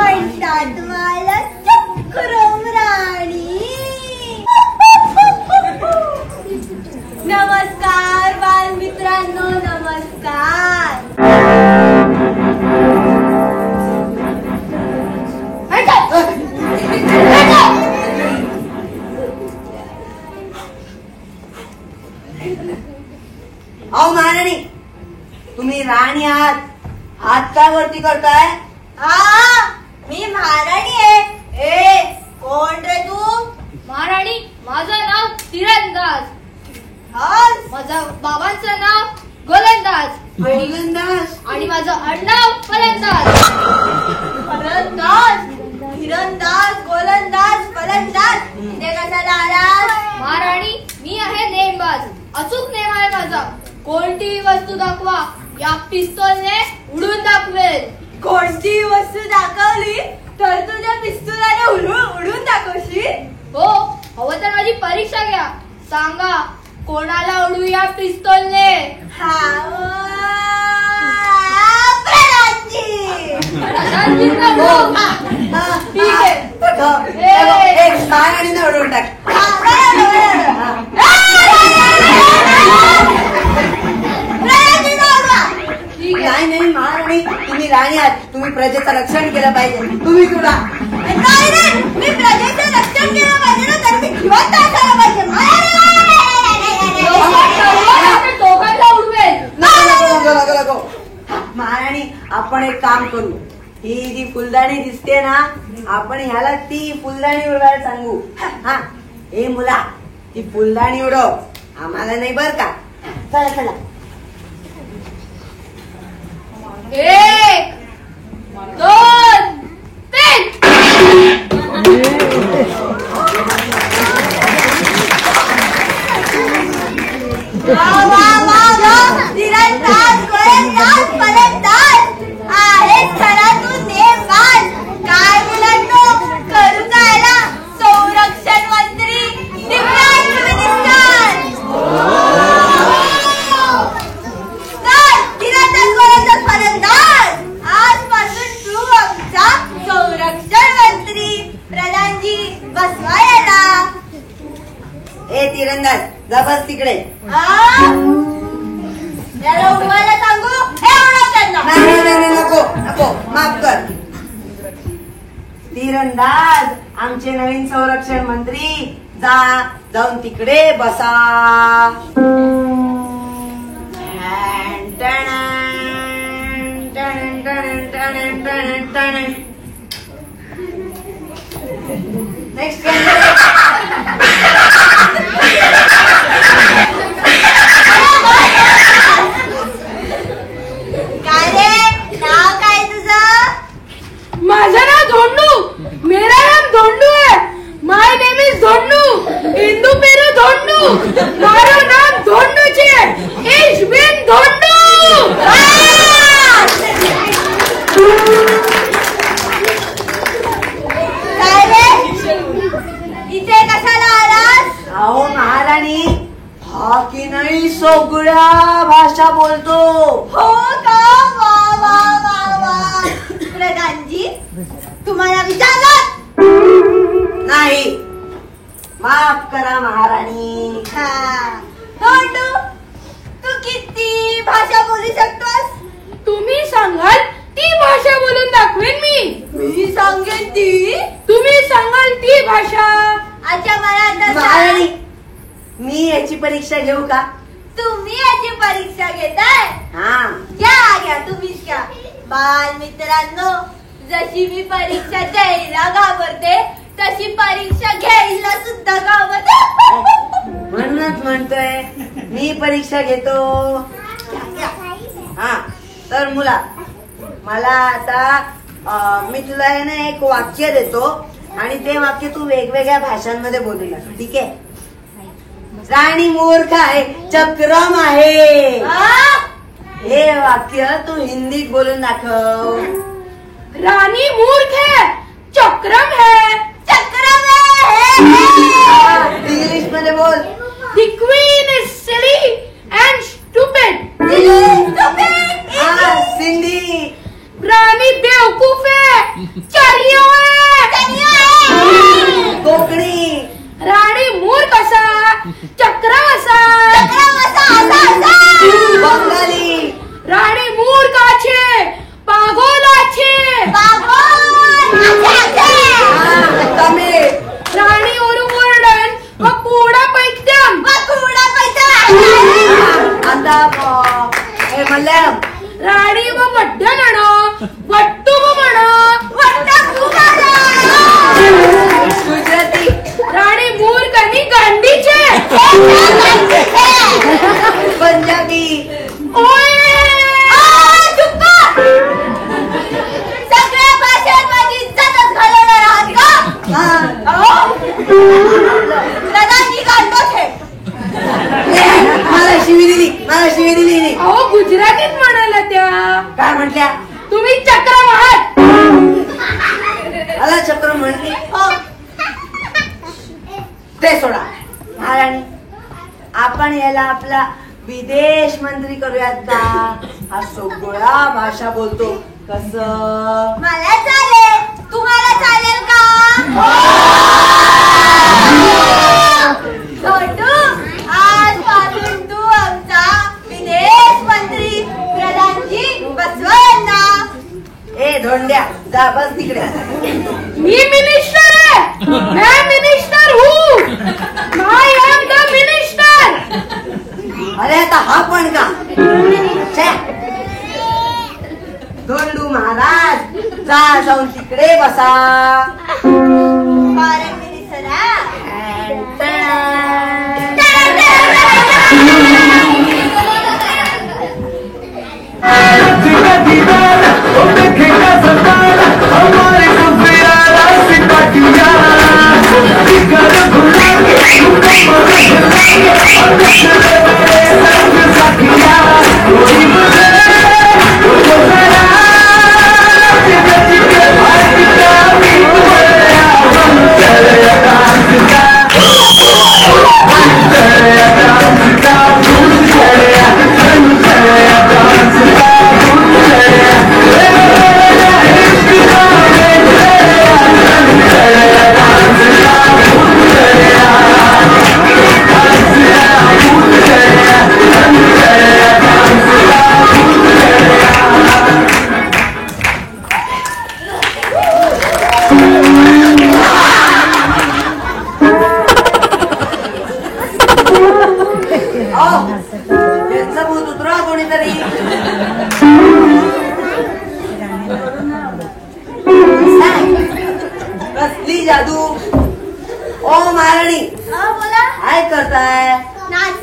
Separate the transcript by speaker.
Speaker 1: म्हणतात मला चक्रम राणी. नमस्कार बालमित्रांनो, नमस्कार.
Speaker 2: अहो महाराणी, तुम्ही राणी आहात, हात का वरती करताय?
Speaker 1: मी महाराणी आहे. ए कोण रे तू?
Speaker 3: महाराणी, माझं नाव तिरंदाज. माझ्या बाबांचं नाव गोलंदाज. आणि माझं आडनाव फलंदाज.
Speaker 1: फलंदाज, तिरंदाज, गोलंदाज, फलंदाज. इथे कशाला आलास?
Speaker 3: महाराणी, मी आहे नेमबाज. अचूक नेम आहे माझा. कोणतीही वस्तू दाखवा, या पिस्तूलने उडून दाखवेल.
Speaker 1: कोणती वस्तू दाखवली तर तुझ्या पिस्तुलाने उडून दाखवशील?
Speaker 3: हो, हवं तर माझी परीक्षा घ्या. सांगा, कोणाला उडू या पिस्तूलने?
Speaker 1: प्रधानजींना
Speaker 2: हो.
Speaker 3: ठीक आहे.
Speaker 2: महाराणीने उडवून टाक. नाही महाराणी, तुम्ही राणी आहात, तुम्ही प्रजेचं रक्षण केलं पाहिजे. तुम्ही तुला
Speaker 1: नाही रे, मी प्रजेचं रक्षण केलं पाहिजे ना, तर मी जिवंत असायला पाहिजे.
Speaker 3: दोघांना उडवेल.
Speaker 2: नको. महाराणी, आपण एक काम करू. ही जी फुलदाणी दिसते ना, आपण ह्याला ती फुलदाणी उडवायला सांगू. हा, ए मुला, ती फुलदाणी उडव, आम्हाला नाही बर का. चला चला.
Speaker 3: 1 2 3.
Speaker 1: तिरंदाज, गोलंदाज, फलंदाज आहेस खरा तू नेमबाज. काय मुलांनो, करू जायला संरक्षण मंत्री दिव्यांग मिनिस्टर. तिरंदाज, गोलंदाज, फलंदाज, आजपासून तू आमचा संरक्षण मंत्री. प्रधानजी बसवा याला.
Speaker 2: ए तिरंदाज, जा बस तिकडे.
Speaker 1: त्याला उडवायला सांगू? हे उडव त्यांना.
Speaker 2: नाही, नको, माफ कर. तीरंदाज, आमचे नवीन संरक्षण मंत्री, जाऊन तिकडे बसा. नेक्स्ट
Speaker 1: काय रे, नाव काय तुझं?
Speaker 3: माझं नाव धोंडू. मेरा नाम धोंडू है. माय नेम इज धोंडू. इंदू पेरू धोंडू. मारो नाम धोंडू छे. Is been Dhondu.
Speaker 1: काय रे, इथे कशाला आलास?
Speaker 2: अहो महाराणी, हा की नाही सगळ्या भाषा बोलतो.
Speaker 1: हो का? वा वा वा वा. प्रधानजी, तुम्हाला विचारलं
Speaker 2: नाही, माफ करा महाराणी.
Speaker 1: धोंडू, तू किती भाषा बोलू शकतोस?
Speaker 3: तुम्ही सांगाल ती भाषा बोलून दाखवेन मी.
Speaker 1: मी सांगेन ती.
Speaker 3: तुम्ही सांगाल ती भाषा.
Speaker 1: अच्छा, मला आता
Speaker 2: महाराणी, मी याची परीक्षा घेऊ का?
Speaker 1: तुम्ही याची परीक्षा घेताय?
Speaker 2: हा,
Speaker 1: घ्या, तुम्हीच घ्या. बाल मित्रांनो, जशी मी परीक्षा द्यायला घाबरते, तशी परीक्षा घ्यायला सुद्धा घाबरते.
Speaker 2: म्हणूनच म्हणतोय मी परीक्षा घेतो. हा, तर मुला, मला आता मी तुला आहे ना एक वाक्य देतो आणि ते वाक्य तू वेगवेगळ्या भाषांमध्ये बोलू लाग. ठीक आहे? राणी मूर्ख आहे, चक्रम आहे. हे वाक्य तू हिंदीत बोलून दाखव.
Speaker 3: रानी मूर्ख है, चक्रम है.
Speaker 1: चक्रम है.
Speaker 2: इंग्लिश मध्ये बोल.
Speaker 3: The queen is silly and stupid.
Speaker 2: Sindhi.
Speaker 3: रानी बेवकूफ है चरियो
Speaker 2: कोकणी.
Speaker 3: राणी मूर कसा चक्रवसा
Speaker 2: बंगाली.
Speaker 3: राणी मूर काछे पागोलाछे
Speaker 2: तमिळ.
Speaker 3: राणी ओरुवर्डन व कूडा पैत्यम
Speaker 2: आता हे मल्याळम.
Speaker 3: राणी व मड्डनण वट्टू म्हण
Speaker 2: गुजराती.
Speaker 3: राणी मूर कनी गांडीचे
Speaker 2: पंजाबी.
Speaker 1: सगळ्या भाषांमध्ये इज्जतच घालवणार आहात का? प्रधानजी गांडोच आहे.
Speaker 2: मला शिवी दिली.
Speaker 3: अहो गुजरातीत म्हणाला त्या.
Speaker 2: काय म्हटल्या?
Speaker 3: तुम्ही चक्रवात.
Speaker 2: मला चक्र म्हणली. ते सोडा महाराणी, आपण याला आपला विदेश मंत्री करूयात का? हा सगळ्या भाषा बोलतो. कसं?
Speaker 1: मला चालेल. तुम्हाला चालेल का? छोटू, आजपासून तू आमचा विदेश मंत्री प्रधानजी बसवण्णा.
Speaker 2: ए धोंड्या, जा बस तिकडे.
Speaker 3: मी मिनिस्टर है. मैं मिनिस्टर हूँ. I am the minister.
Speaker 2: अरे आता हा पण का? छे. धोंडू महाराज, जा जाऊन तिकडे बसा.
Speaker 1: भारत मिनिस्टरा.
Speaker 2: यांचा भूत उतरा कोणीतरी. कसली जादू. ओ महाराणी,
Speaker 1: बोला.
Speaker 2: काय करताय?
Speaker 1: नाच